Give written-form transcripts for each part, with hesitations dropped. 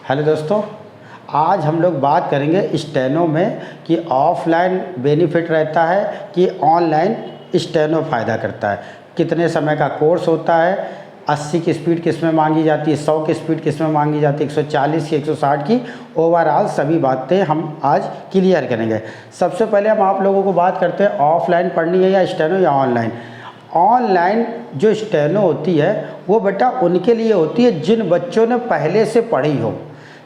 Hello दोस्तों, आज हम लोग बात करेंगे स्टेनो में कि ऑफलाइन बेनिफिट रहता है कि ऑनलाइन स्टेनो फ़ायदा करता है। कितने समय का कोर्स होता है, 80 की स्पीड किस में मांगी जाती है, 100 की स्पीड किस में मांगी जाती है, 140 की, 160 की, ओवरऑल सभी बातें हम आज क्लियर करेंगे। सबसे पहले हम आप लोगों को बात करते हैं ऑफलाइन पढ़नी है या स्टेनो या ऑनलाइन। ऑनलाइन जो स्टेनो होती है वो बेटा उनके लिए होती है जिन बच्चों ने पहले से पढ़ी हो।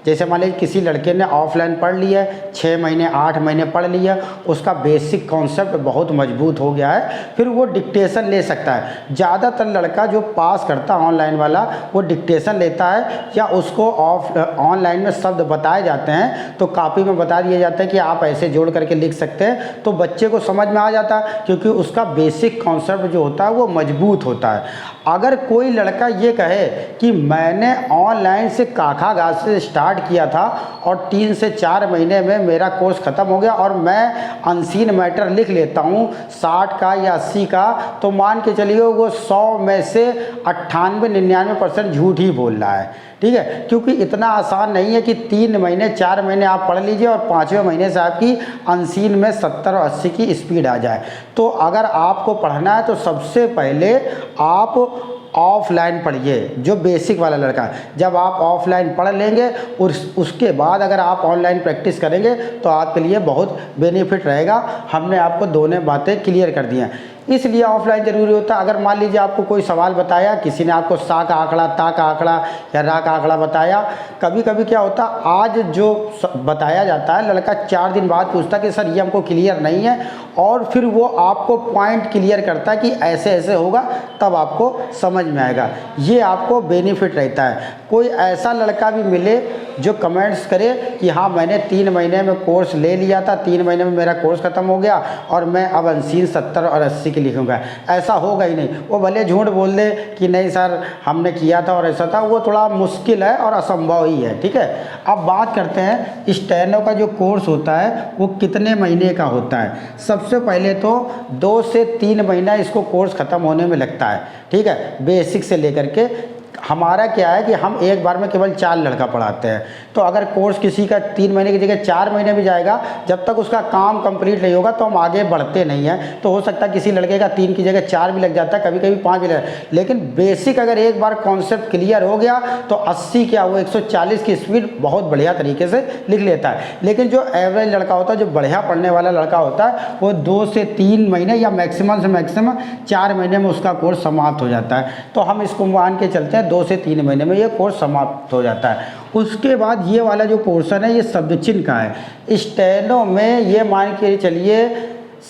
जैसे मान लीजिए किसी लड़के ने ऑफलाइन पढ़ लिया है, 6 महीने 8 महीने पढ़ लिया, उसका बेसिक कॉन्सेप्ट बहुत मजबूत हो गया है, फिर वो डिक्टेशन ले सकता है। ज़्यादातर लड़का जो पास करता है ऑनलाइन वाला वो डिक्टेशन लेता है या उसको ऑनलाइन में शब्द बताए जाते हैं तो कॉपी में बता दिया जाता है कि आप ऐसे जोड़ करके लिख सकते हैं, तो बच्चे को समझ में आ जाता है क्योंकि उसका बेसिक कॉन्सेप्ट जो होता है वो मजबूत होता है। अगर कोई लड़का ये कहे कि मैंने ऑनलाइन से काखा गाछ से स्टार्ट किया था और 3 से 4 महीने में मेरा कोर्स ख़त्म हो गया और मैं अनसीन मैटर लिख लेता हूँ 60 का या 80 का, तो मान के चलिए वो 100 में से 98-99% झूठ ही बोल रहा है। ठीक है, क्योंकि इतना आसान नहीं है कि 3 महीने 4 महीने आप पढ़ लीजिए और 5वें महीने से आपकी अनसीन में 70 और 80 की स्पीड आ जाए। तो अगर आपको पढ़ना है तो सबसे पहले आप ऑफलाइन पढ़िए, जो बेसिक वाला लड़का है। जब आप ऑफलाइन पढ़ लेंगे उसके बाद अगर आप ऑनलाइन प्रैक्टिस करेंगे तो आपके लिए बहुत बेनिफिट रहेगा। हमने आपको दोनों बातें क्लियर कर दी हैं, इसलिए ऑफलाइन ज़रूरी होता है। अगर मान लीजिए आपको कोई सवाल बताया, किसी ने आपको सा का आंकड़ा, ता का आंकड़ा या रा का आंकड़ा बताया, कभी कभी क्या होता है आज जो बताया जाता है लड़का 4 दिन बाद पूछता है कि सर ये हमको क्लियर नहीं है, और फिर वो आपको पॉइंट क्लियर करता है कि ऐसे ऐसे होगा, तब आपको समझ में आएगा। ये आपको बेनिफिट रहता है। कोई ऐसा लड़का भी मिले जो कमेंट्स करे कि हाँ मैंने 3 महीने में कोर्स ले लिया था, 3 महीने में मेरा कोर्स ख़त्म हो गया और मैं अब अनसीन 70 और 80 की लिखूंगा, ऐसा होगा ही नहीं। वो भले झूठ बोल दे कि नहीं सर हमने किया था और ऐसा था, वो थोड़ा मुश्किल है और असंभव ही है। ठीक है, अब बात करते हैं स्टेनो का जो कोर्स होता है वो कितने महीने का होता है। सबसे पहले तो 2 से 3 महीना इसको कोर्स ख़त्म होने में लगता है। ठीक है, बेसिक से लेकर के हमारा क्या है कि हम एक बार में केवल 4 लड़का पढ़ाते हैं, तो अगर कोर्स किसी का 3 महीने की जगह 4 महीने भी जाएगा, जब तक उसका काम कंप्लीट नहीं होगा तो हम आगे बढ़ते नहीं हैं। तो हो सकता है किसी लड़के का 3 की जगह 4 भी लग जाता है, कभी कभी 5 भी लग जाता है, लेकिन बेसिक अगर एक बार कॉन्सेप्ट क्लियर हो गया तो 80 क्या वो 140 की स्पीड बहुत बढ़िया तरीके से लिख लेता है। लेकिन जो एवरेज लड़का होता है, जो बढ़िया पढ़ने वाला लड़का होता है, वो 2 से 3 महीने या मैक्सिमम से मैक्सिमम 4 महीने में उसका कोर्स समाप्त हो जाता है। तो हम इसको मान के चलते हैं 2 से 3 महीने में ये कोर्स समाप्त हो जाता है। उसके बाद ये वाला जो पोर्शन है ये शब्द चिन्ह का है। स्टेनो में ये मान के चलिए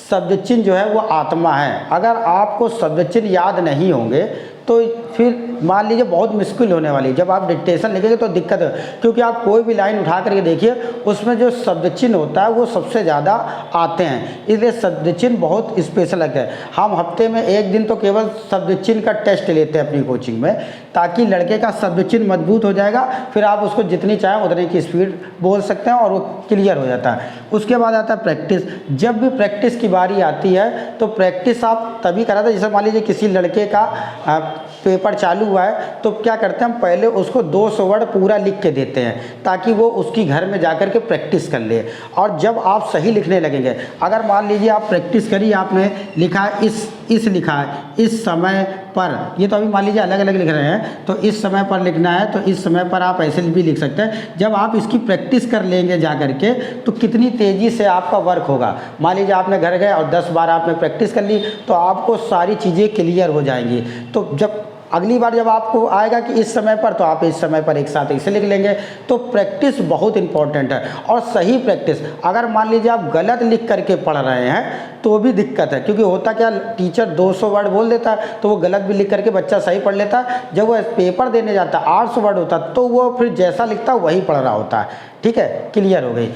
शब्द चिन्ह जो है वो आत्मा है। अगर आपको शब्द चिन्ह याद नहीं होंगे तो फिर मान लीजिए बहुत मुश्किल होने वाली है। जब आप डिक्टेशन लिखेंगे तो दिक्कत है, क्योंकि आप कोई भी लाइन उठा करके देखिए उसमें जो शब्द चिन्ह होता है वो सबसे ज़्यादा आते हैं, इसलिए शब्द चिन्ह बहुत स्पेशल लगता है। हम हफ्ते में 1 दिन तो केवल शब्द चिन्ह का टेस्ट लेते हैं अपनी कोचिंग में, ताकि लड़के का शब्द चिन्ह मजबूत हो जाएगा, फिर आप उसको जितनी चाहें उतने की स्पीड बोल सकते हैं और वो क्लियर हो जाता है। उसके बाद आता है प्रैक्टिस। जब भी प्रैक्टिस की बारी आती है तो प्रैक्टिस आप तभी कराते हैं, जैसे मान लीजिए किसी लड़के का पेपर चालू हुआ है तो क्या करते हैं हम पहले उसको 200 वर्ड पूरा लिख के देते हैं ताकि वो उसकी घर में जाकर के प्रैक्टिस कर ले। और जब आप सही लिखने लगेंगे, अगर मान लीजिए आप प्रैक्टिस करी, आपने लिखा है इस लिखा है इस समय पर, ये तो अभी मान लीजिए अलग अलग लिख रहे हैं, तो इस समय पर लिखना है तो इस समय पर आप ऐसे भी लिख सकते हैं। जब आप इसकी प्रैक्टिस कर लेंगे जा करके तो कितनी तेज़ी से आपका वर्क होगा। मान लीजिए आपने घर गए और 10 बार आपने प्रैक्टिस कर ली तो आपको सारी चीज़ें क्लियर हो जाएंगी। तो जब अगली बार जब आपको आएगा कि इस समय पर, तो आप इस समय पर एक साथ इसे लिख लेंगे। तो प्रैक्टिस बहुत इंपॉर्टेंट है, और सही प्रैक्टिस। अगर मान लीजिए आप गलत लिख करके पढ़ रहे हैं तो भी दिक्कत है, क्योंकि होता क्या टीचर 200 वर्ड बोल देता है तो वो गलत भी लिख करके बच्चा सही पढ़ लेता है। जब वो पेपर देने जाता है 800 वर्ड होता है तो वो फिर जैसा लिखता है वही पढ़ रहा होता है। ठीक है, क्लियर हो गई।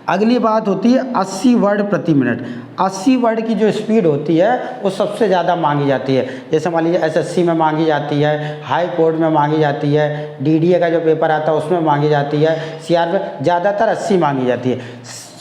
अगली बात होती है 80 वर्ड प्रति मिनट। 80 वर्ड की जो स्पीड होती है वो सबसे ज़्यादा मांगी जाती है। जैसे मान लीजिए एसएससी में मांगी जाती है, हाई कोर्ट में मांगी जाती है, डीडीए का जो पेपर आता है उसमें मांगी जाती है, सीआर में ज़्यादातर 80 मांगी जाती है।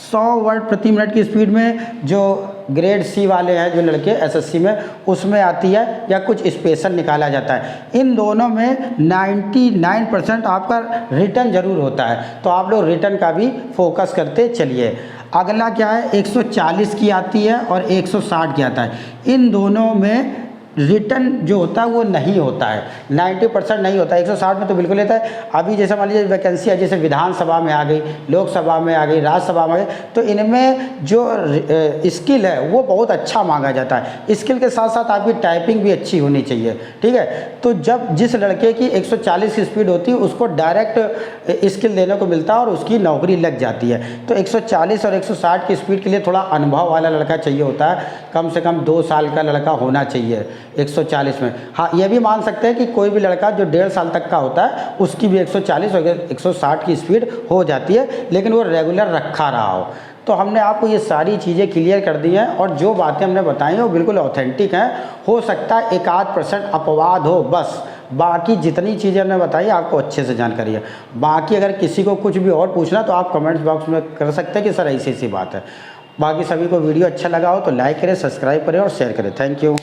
100 वर्ड प्रति मिनट की स्पीड में जो ग्रेड सी वाले हैं जो लड़के एसएससी में, उसमें आती है, या कुछ स्पेशल निकाला जाता है। इन दोनों में 99% आपका रिटर्न ज़रूर होता है, तो आप लोग रिटर्न का भी फोकस करते चलिए। अगला क्या है, 140 की आती है और 160 की आता है। इन दोनों में रिटर्न जो होता है वो नहीं होता है, 90% नहीं होता है। 160 में तो बिल्कुल लेता है। अभी जैसे मान लीजिए वैकेंसी है, जैसे विधानसभा में आ गई, लोकसभा में आ गई, राज्यसभा में आ गई, तो इनमें जो स्किल है वो बहुत अच्छा मांगा जाता है। स्किल के साथ साथ आपकी टाइपिंग भी अच्छी होनी चाहिए, ठीक है। तो जब जिस लड़के की 140 की स्पीड होती है उसको डायरेक्ट स्किल देने को मिलता है और उसकी नौकरी लग जाती है। तो 140 और 160 की स्पीड के लिए थोड़ा अनुभव वाला लड़का चाहिए होता है, कम से कम 2 साल का लड़का होना चाहिए 140 में। हाँ, ये भी मान सकते हैं कि कोई भी लड़का जो 1.5 साल तक का होता है उसकी भी 140 और 160 की स्पीड हो जाती है, लेकिन वो रेगुलर रखा रहा हो। तो हमने आपको ये सारी चीज़ें क्लियर कर दी हैं, और जो बातें हमने बताई हैं वो बिल्कुल ऑथेंटिक हैं। हो सकता है 1-8% अपवाद हो बस, बाकी जितनी चीज़ें हमने बताई आपको अच्छे से जानकारी है। बाकी अगर किसी को कुछ भी और पूछना तो आप कमेंट्स बॉक्स में कर सकते हैं कि सर ऐसी ऐसी बात है। बाकी सभी को वीडियो अच्छा लगा हो तो लाइक करें, सब्सक्राइब करें और शेयर करें। Thank you.